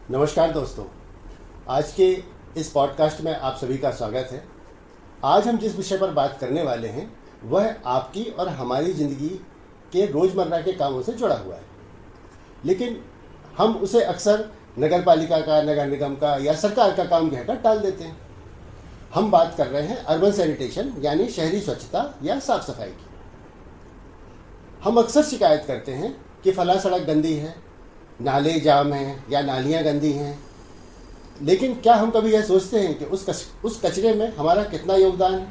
नमस्कार दोस्तों, आज के इस पॉडकास्ट में आप सभी का स्वागत है। आज हम जिस विषय पर बात करने वाले हैं वह आपकी और हमारी ज़िंदगी के रोज़मर्रा के कामों से जुड़ा हुआ है, लेकिन हम उसे अक्सर नगर पालिका का, नगर निगम का या सरकार का काम कहकर टाल देते हैं। हम बात कर रहे हैं अर्बन सैनिटेशन यानी शहरी स्वच्छता या साफ सफाई की। हम अक्सर शिकायत करते हैं कि फला सड़क गंदी है, नाले जाम हैं या नालियाँ गंदी हैं, लेकिन क्या हम कभी यह सोचते हैं कि उस कचरे में हमारा कितना योगदान है?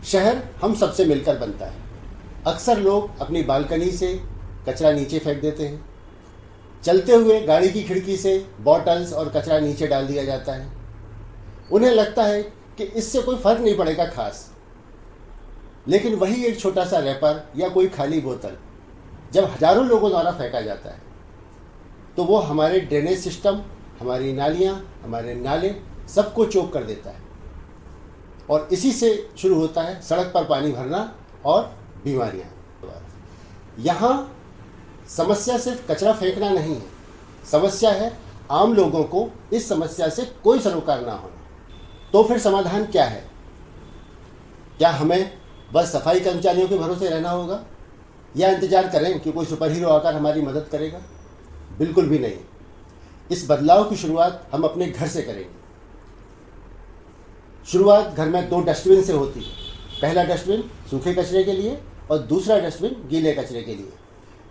शहर हम सबसे मिलकर बनता है। अक्सर लोग अपनी बालकनी से कचरा नीचे फेंक देते हैं। चलते हुए गाड़ी की खिड़की से बॉटल्स और कचरा नीचे डाल दिया जाता है। उन्हें लगता है कि इससे कोई फर्क नहीं पड़ेगा खास, लेकिन वही एक छोटा सा रैपर या कोई खाली बोतल जब हजारों लोगों द्वारा फेंका जाता है तो वो हमारे ड्रेनेज सिस्टम, हमारी नालियाँ, हमारे नाले सबको चोक कर देता है और इसी से शुरू होता है सड़क पर पानी भरना और बीमारियाँ। यहाँ समस्या सिर्फ कचरा फेंकना नहीं है, समस्या है आम लोगों को इस समस्या से कोई सरोकार ना होना। तो फिर समाधान क्या है? क्या हमें बस सफाई कर्मचारियों के भरोसे रहना होगा या इंतजार करें कि कोई सुपर हीरो आकर हमारी मदद करेगा? बिल्कुल भी नहीं। इस बदलाव की शुरुआत हम अपने घर से करेंगे। शुरुआत घर में 2 डस्टबिन से होती है। पहला डस्टबिन सूखे कचरे के लिए और दूसरा डस्टबिन गीले कचरे के लिए।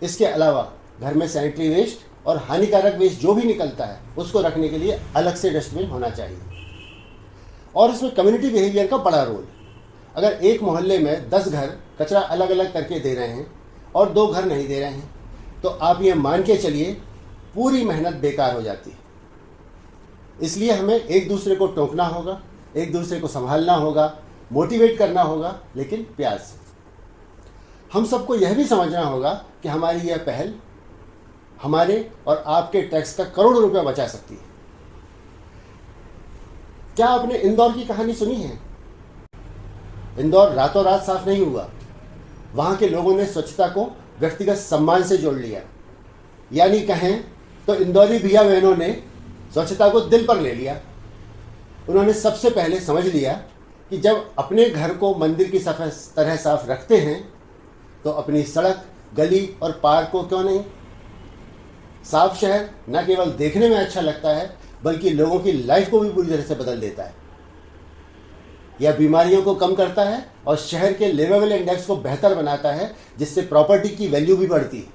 इसके अलावा घर में सैनिटरी वेस्ट और हानिकारक वेस्ट जो भी निकलता है उसको रखने के लिए अलग से डस्टबिन होना चाहिए। और इसमें कम्युनिटी बिहेवियर का बड़ा रोल। अगर एक मोहल्ले में 10 घर कचरा अलग अलग करके दे रहे हैं और 2 घर नहीं दे रहे हैं तो आप ये मान के चलिए पूरी मेहनत बेकार हो जाती है। इसलिए हमें एक दूसरे को टोकना होगा, एक दूसरे को संभालना होगा, मोटिवेट करना होगा, लेकिन प्यार से। हम सबको यह भी समझना होगा कि हमारी यह पहल हमारे और आपके टैक्स का करोड़ों रुपया बचा सकती है। क्या आपने इंदौर की कहानी सुनी है? इंदौर रातों रात साफ नहीं हुआ। वहाँ के लोगों ने स्वच्छता को व्यक्तिगत सम्मान से जोड़ लिया। यानी कहें तो इंदौरी भैया बहनों ने स्वच्छता को दिल पर ले लिया। उन्होंने सबसे पहले समझ लिया कि जब अपने घर को मंदिर की तरह साफ रखते हैं तो अपनी सड़क, गली और पार्क को क्यों नहीं। साफ शहर न केवल देखने में अच्छा लगता है बल्कि लोगों की लाइफ को भी पूरी तरह से बदल देता है। यह बीमारियों को कम करता है और शहर के लिवेबल इंडेक्स को बेहतर बनाता है, जिससे प्रॉपर्टी की वैल्यू भी बढ़ती है।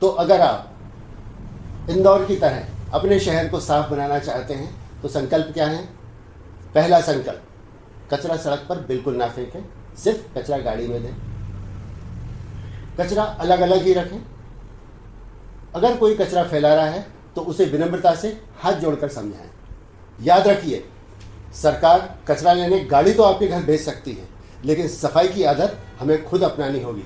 तो अगर आप इंदौर की तरह अपने शहर को साफ बनाना चाहते हैं तो संकल्प क्या है? पहला संकल्प, कचरा सड़क पर बिल्कुल ना फेंकें, सिर्फ कचरा गाड़ी में दें। कचरा अलग अलग ही रखें। अगर कोई कचरा फैला रहा है तो उसे विनम्रता से हाथ जोड़कर समझाएं। याद रखिए, सरकार कचरा लेने गाड़ी तो आपके घर भेज सकती है, लेकिन सफाई की आदत हमें खुद अपनानी होगी।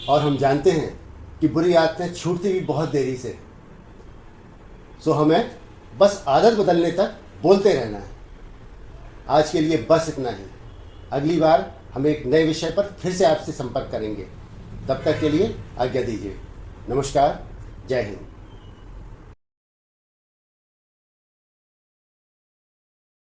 और हम जानते हैं कि बुरी आदतें छूटती भी बहुत देरी से। सो हमें बस आदत बदलने तक बोलते रहना है। आज के लिए बस इतना ही। अगली बार हम एक नए विषय पर फिर से आपसे संपर्क करेंगे। तब तक के लिए आज्ञा दीजिए। नमस्कार, जय हिंद।